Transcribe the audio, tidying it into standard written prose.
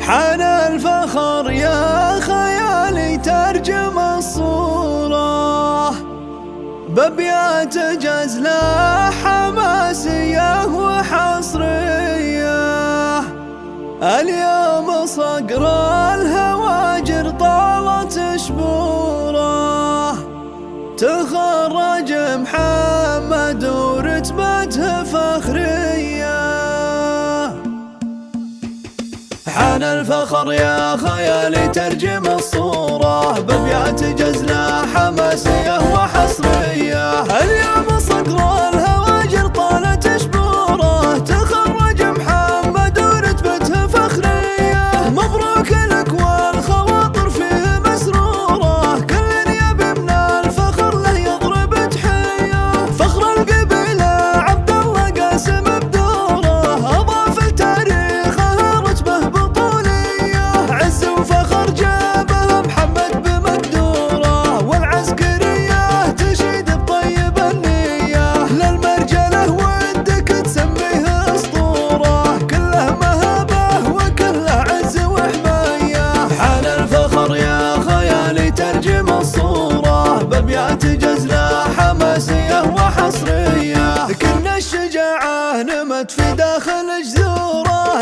حان الفخر يا خيالي ترجم الصورة بأبيات جزلة حماسية وحصرية. اليوم صقر الهواجر طالت شبوره، تخرج محمد ورتبته فخرية. حان الفخر يا خيالي ترجم الصورة بأبيات جزلة حماسية وحصرية. اليوم صقر الهواجر طالت شبوره، تخرج محمد ورتبته فخرية. مبروك لك والخواطر فيه مسرورة، كل يبي من الفخر له يضرب تحية. فخر القبيلة عبد الله قاسم بدوره، أضاف لتاريخه رتبة بطولية. عز وفخر جابه محمد بمقدوره، والعسكرية تشيد بطيب النية. للمرجله ودك تسميه اسطورة، كله مهابه وكله عز وحماية. حان الفخر يا خيالي ترجم الصورة بأبيات جزلة حماسية وحصرية. كن الشجاعة نمت في داخل جذوره،